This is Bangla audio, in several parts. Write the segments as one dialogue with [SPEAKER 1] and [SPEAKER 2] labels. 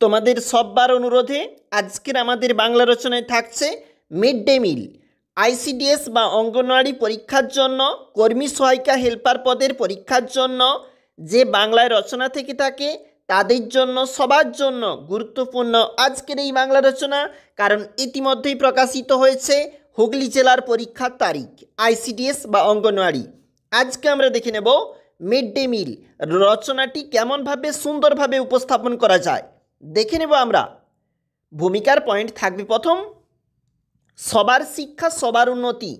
[SPEAKER 1] তোমাদের সববার অনুরোধে আজকের আমাদের বাংলা রচনায় থাকছে মিড ডে মিল। আইসিডিএস বা অঙ্গনওয়াড়ি পরীক্ষার জন্য, কর্মী সহায়িকা হেল্পার পদের পরীক্ষার জন্য যে বাংলায় রচনা থেকে থাকে তাদের জন্য, সবার জন্য গুরুত্বপূর্ণ আজকের এই বাংলা রচনা। কারণ ইতিমধ্যেই প্রকাশিত হয়েছে হুগলি জেলার পরীক্ষার তারিখ, আইসিডিএস বা অঙ্গনওয়াড়ি। আজকে আমরা দেখে নেব মিড ডে মিল রচনাটি কেমনভাবে সুন্দরভাবে উপস্থাপন করা যায়। দেখে নেব আমরা। ভূমিকার পয়েন্ট থাকবে প্রথম, সবার শিক্ষা সবার উন্নতি।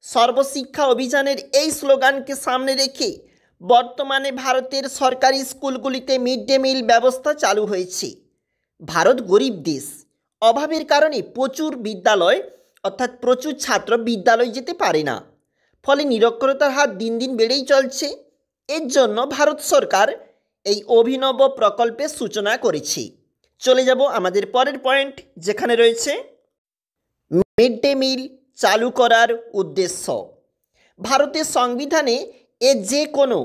[SPEAKER 1] সর্বশিক্ষা অভিযানের এই স্লোগানকে সামনে রেখে বর্তমানে ভারতের সরকারি স্কুলগুলিতে মিড ডে মিল ব্যবস্থা চালু হয়েছে। ভারত গরিব দেশ, অভাবের কারণে প্রচুর বিদ্যালয় অর্থাৎ প্রচুর ছাত্র বিদ্যালয় যেতে পারে না, ফলে নিরক্ষরতার হার দিন দিন বেড়েই চলছে। এর জন্য ভারত সরকার এই অভিনব প্রকল্পের সূচনা করেছে। চলে যাব আমাদের পরের পয়েন্ট, যেখানে রয়েছে মিড ডে মিল চালু করার উদ্দেশ্য। ভারতের সংবিধানে যে কোনো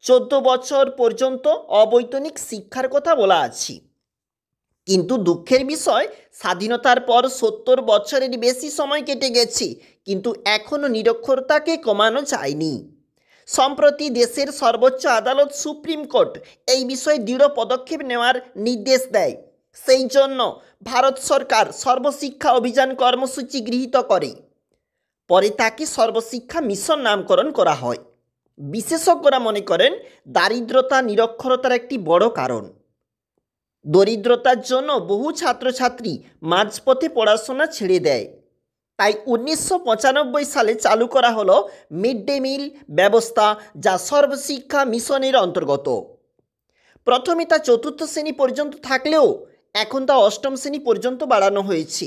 [SPEAKER 1] 14 বছর পর্যন্ত অবৈতনিক শিক্ষার কথা বলা আছে, কিন্তু দুঃখের বিষয় স্বাধীনতার পর 70 বছরের বেশি সময় কেটে গেছে, কিন্তু এখনও নিরক্ষরতাকে কমানো যায়নি। সম্প্রতি দেশের সর্বোচ্চ আদালত সুপ্রিম কোর্ট এই বিষয়ে দৃঢ় পদক্ষেপ নেওয়ার নির্দেশ দেয়। সেই জন্য ভারত সরকার সর্বশিক্ষা অভিযান কর্মসূচি গৃহীত করে, পরে তাকে সর্বশিক্ষা মিশন নামকরণ করা হয়। বিশেষজ্ঞরা মনে করেন দারিদ্রতা নিরক্ষরতার একটি বড় কারণ। দরিদ্রতার জন্য বহু ছাত্রছাত্রী মাঝপথে পড়াশোনা ছেড়ে দেয়। তাই 1995 সালে চালু করা হলো মিড ডে মিল ব্যবস্থা, যা সর্বশিক্ষা মিশনের অন্তর্গত। প্রথমে তা 4র্থ শ্রেণী পর্যন্ত থাকলেও এখন তা 8ম শ্রেণী পর্যন্ত বাড়ানো হয়েছে।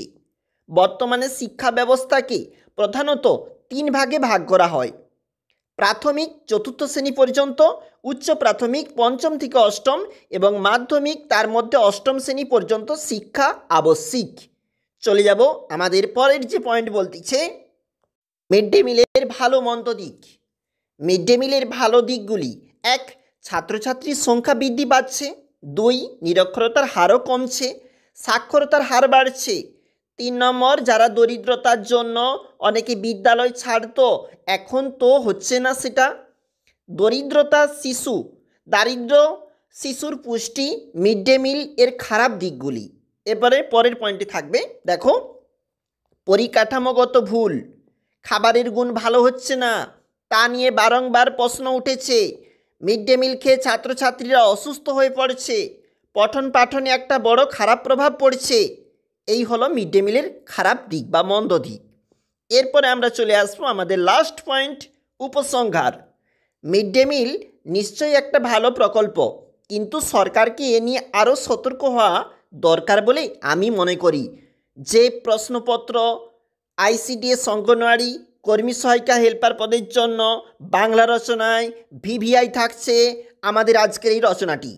[SPEAKER 1] বর্তমানে শিক্ষা ব্যবস্থাকে প্রধানত 3 ভাগে ভাগ করা হয়: প্রাথমিক 4র্থ শ্রেণী পর্যন্ত, উচ্চ প্রাথমিক 5ম থেকে 8ম এবং মাধ্যমিক, তার মধ্যে 8ম শ্রেণী পর্যন্ত শিক্ষা আবশ্যিক। চলে যাব আমাদের পরের যে পয়েন্ট বলতেছে মিড ডে মিলের ভালো মন্দ দিক। মিড ডে মিলের ভালো দিকগুলি: 1. ছাত্রছাত্রীর সংখ্যা বৃদ্ধি পাচ্ছে। 2. নিরক্ষরতার হারও কমছে, সাক্ষরতার হার বাড়ছে। 3 নম্বর, যারা দরিদ্রতার জন্য অনেকে বিদ্যালয় ছাড়তো, এখন তো হচ্ছে না সেটা। দারিদ্র শিশুর পুষ্টি। মিড ডে মিল এর খারাপ দিকগুলি। এবারে পরের পয়েন্টে থাকবে, দেখো, পরিকাঠামোগত ভুল, খাবারের গুণ ভালো হচ্ছে না, তা নিয়ে বারংবার প্রশ্ন উঠেছে। মিড ডে মিল খেয়ে ছাত্রছাত্রীরা অসুস্থ হয়ে পড়ছে, পঠন পাঠনে একটা বড় খারাপ প্রভাব পড়ছে। এই হলো মিড ডে মিলের খারাপ দিক বা মন্দ দিক। এরপরে আমরা চলে আসবো আমাদের লাস্ট পয়েন্ট, উপসংহার। মিড ডে মিল নিশ্চয়ই একটা ভালো প্রকল্প, কিন্তু সরকারকে এ নিয়ে আরও সতর্ক হওয়া দরকার বলে আমি মনে করি। যে প্রশ্নপত্র আইসিডিএস অঙ্গনওয়াড়ি কর্মী সহায়িকা হেল্পার পদের জন্য বাংলা রচনায় ভিভিআই থাকছে আমাদের আজকের এই রচনাটি।